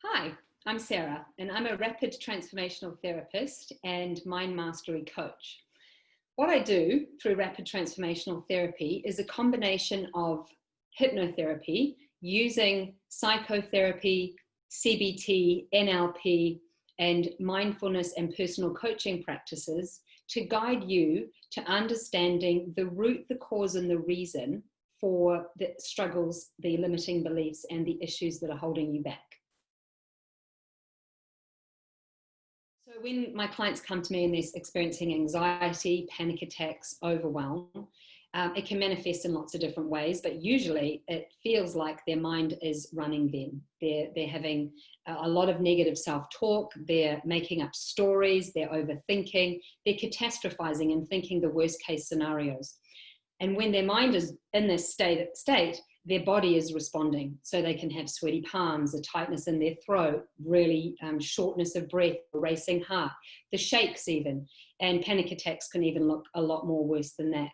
Hi, I'm Sarah, and I'm a rapid transformational therapist and mind mastery coach. What I do through rapid transformational therapy is a combination of hypnotherapy using psychotherapy, CBT, NLP, and mindfulness and personal coaching practices to guide you to understanding the root, the cause, and the reason for the struggles, the limiting beliefs, and the issues that are holding you back. So when my clients come to me and they're experiencing anxiety, panic attacks, overwhelm, it can manifest in lots of different ways, but usually it feels like their mind is running them. They're having a lot of negative self-talk, they're making up stories, they're overthinking, they're catastrophizing and thinking the worst case scenarios. And when their mind is in this state, their body is responding. So they can have sweaty palms, a tightness in their throat, really shortness of breath, a racing heart, the shakes even, and panic attacks can even look a lot more worse than that.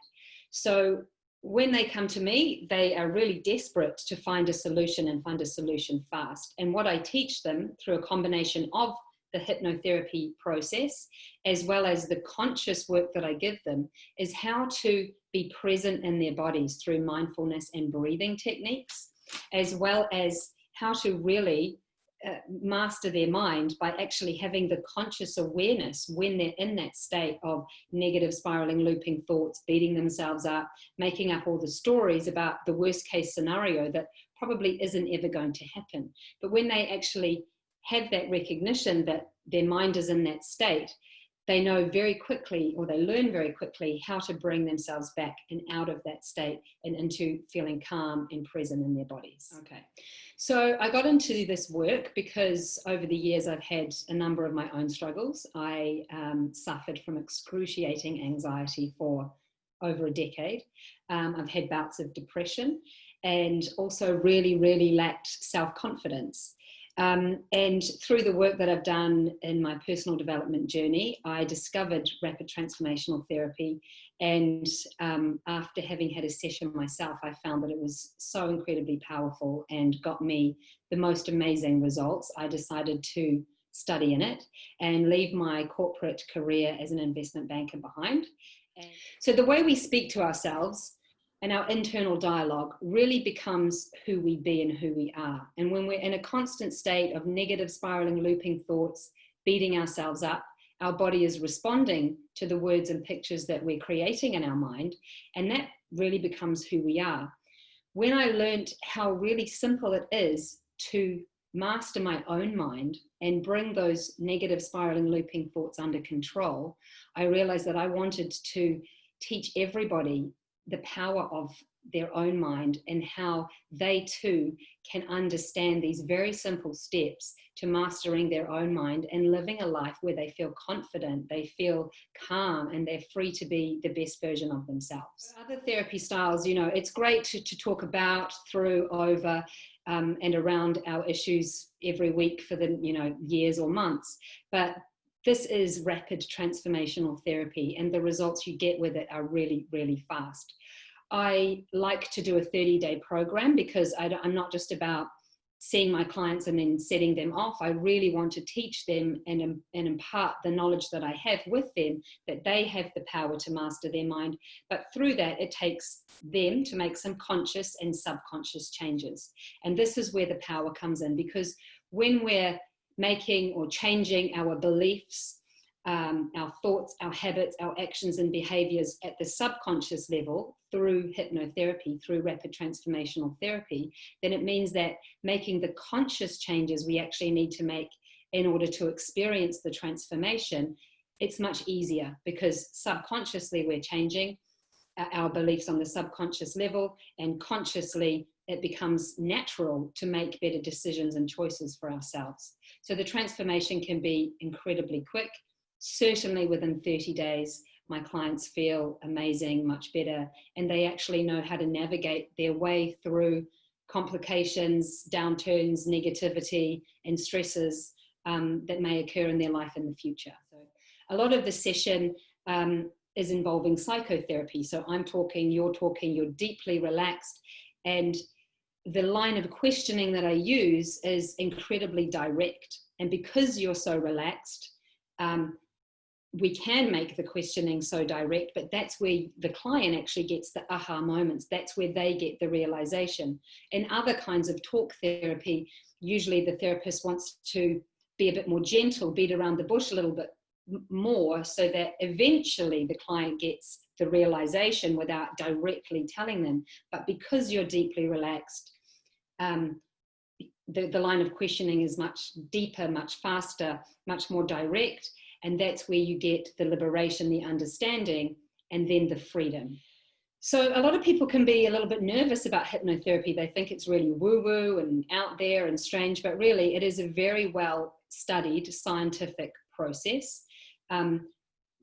So when they come to me, they are really desperate to find a solution and find a solution fast. And what I teach them through a combination of the hypnotherapy process, as well as the conscious work that I give them, is how to be present in their bodies through mindfulness and breathing techniques, as well as how to really master their mind by actually having the conscious awareness when they're in that state of negative spiraling looping thoughts, beating themselves up, making up all the stories about the worst case scenario that probably isn't ever going to happen. But when they actually have that recognition that their mind is in that state, they know very quickly, or they learn very quickly, how to bring themselves back and out of that state and into feeling calm and present in their bodies. Okay, so I got into this work because over the years I've had a number of my own struggles. I suffered from excruciating anxiety for over a decade. I've had bouts of depression and also really lacked self-confidence. And through the work that I've done in my personal development journey, I discovered rapid transformational therapy. And after having had a session myself, I found that it was so incredibly powerful and got me the most amazing results. I decided to study in it and leave my corporate career as an investment banker behind. And so the way we speak to ourselves and our internal dialogue really becomes who we be and who we are. And when we're in a constant state of negative spiraling looping thoughts, beating ourselves up, our body is responding to the words and pictures that we're creating in our mind, and that really becomes who we are. When I learned how really simple it is to master my own mind and bring those negative spiraling looping thoughts under control, I realized that I wanted to teach everybody the power of their own mind and how they too can understand these very simple steps to mastering their own mind and living a life where they feel confident, they feel calm, and they're free to be the best version of themselves. Other therapy styles, you know, it's great to talk about through, over, and around our issues every week for the, years or months, but this is rapid transformational therapy, and the results you get with it are really fast. I like to do a 30-day program because I'm not just about seeing my clients and then setting them off. I really want to teach them and impart the knowledge that I have with them, that they have the power to master their mind. But through that, it takes them to make some conscious and subconscious changes. And this is where the power comes in, because when we're making or changing our beliefs, our thoughts, our habits, our actions and behaviors at the subconscious level through hypnotherapy, through rapid transformational therapy, then it means that making the conscious changes we actually need to make in order to experience the transformation, it's much easier, because subconsciously we're changing our beliefs on the subconscious level, and consciously it becomes natural to make better decisions and choices for ourselves. So the transformation can be incredibly quick. Certainly within 30 days, my clients feel amazing, much better, and they actually know how to navigate their way through complications, downturns, negativity, and stresses that may occur in their life in the future. So a lot of the session is involving psychotherapy. So I'm talking, you're deeply relaxed, and the line of questioning that I use is incredibly direct. And because you're so relaxed, we can make the questioning so direct, but that's where the client actually gets the aha moments. That's where they get the realization. In other kinds of talk therapy, usually the therapist wants to be a bit more gentle, beat around the bush a little bit more, so that eventually the client gets the realization without directly telling them. But because you're deeply relaxed, the line of questioning is much deeper, much faster, much more direct. And that's where you get the liberation, the understanding, and then the freedom. So a lot of people can be a little bit nervous about hypnotherapy. They think it's really woo-woo and out there and strange, but really it is a very well studied scientific process.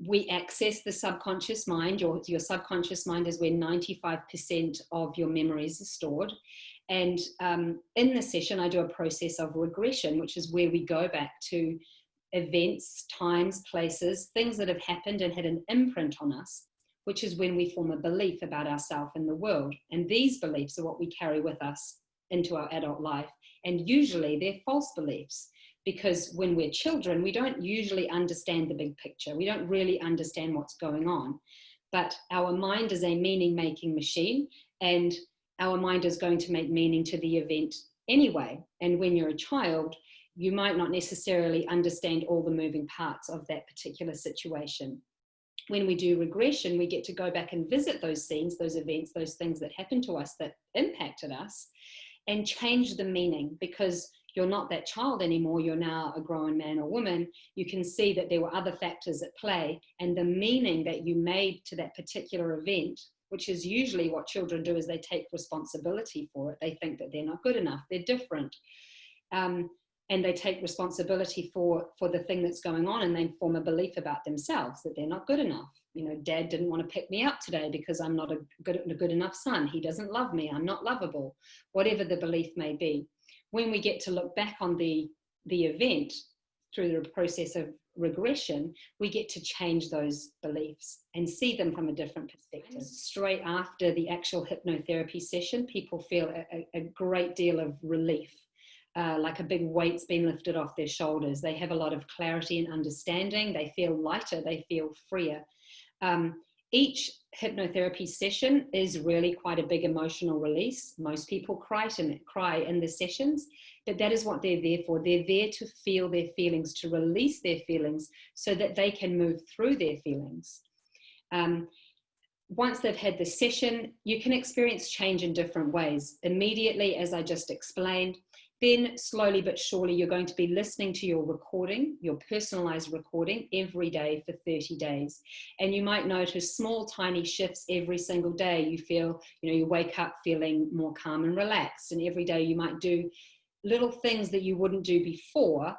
We access the subconscious mind. Your subconscious mind is where 95% of your memories are stored. And in the session, I do a process of regression, which is where we go back to events, times, places, things that have happened and had an imprint on us, which is when we form a belief about ourselves and the world. And these beliefs are what we carry with us into our adult life. And usually they're false beliefs, because when we're children, we don't usually understand the big picture. We don't really understand what's going on. But our mind is a meaning-making machine, and our mind is going to make meaning to the event anyway. And when you're a child, you might not necessarily understand all the moving parts of that particular situation. When we do regression, we get to go back and visit those scenes, those events, those things that happened to us that impacted us, and change the meaning, because you're not that child anymore. You're now a grown man or woman. You can see that there were other factors at play, and the meaning that you made to that particular event, which is usually what children do, is they take responsibility for it. They think that they're not good enough, they're different. And they take responsibility for the thing that's going on, and they form a belief about themselves that they're not good enough. You know, Dad didn't want to pick me up today because I'm not a good enough son. He doesn't love me. I'm not lovable. Whatever the belief may be. When we get to look back on the event through the process of regression, we get to change those beliefs and see them from a different perspective. Straight after the actual hypnotherapy session, people feel a great deal of relief. Like a big weight's been lifted off their shoulders. They have a lot of clarity and understanding. They feel lighter, they feel freer. Each hypnotherapy session is really quite a big emotional release. Most people cry in the sessions, but that is what they're there for. They're there to feel their feelings, to release their feelings so that they can move through their feelings. Once they've had the session, you can experience change in different ways. Immediately, as I just explained, then slowly but surely, you're going to be listening to your recording, your personalized recording, every day for 30 days. And you might notice small, tiny shifts every single day. You feel, you wake up feeling more calm and relaxed. And every day you might do little things that you wouldn't do before,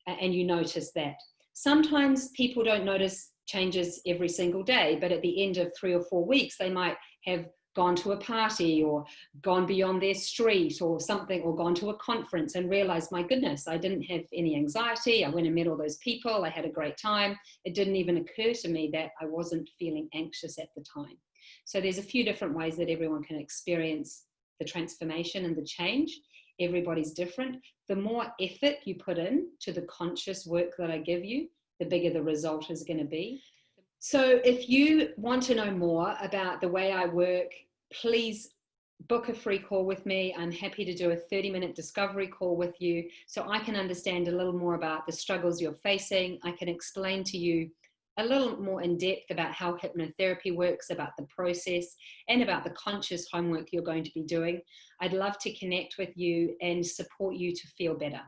and you notice that. Sometimes people don't notice changes every single day, but at the end of 3 or 4 weeks, they might have gone to a party or gone beyond their street or something, or gone to a conference and realized, my goodness, I didn't have any anxiety. I went and met all those people. I had a great time. It didn't even occur to me that I wasn't feeling anxious at the time. So there's a few different ways that everyone can experience the transformation and the change. Everybody's different. The more effort you put in to the conscious work that I give you, the bigger the result is going to be. So if you want to know more about the way I work, please book a free call with me. I'm happy to do a 30-minute discovery call with you so I can understand a little more about the struggles you're facing. I can explain to you a little more in depth about how hypnotherapy works, about the process, and about the conscious homework you're going to be doing. I'd love to connect with you and support you to feel better.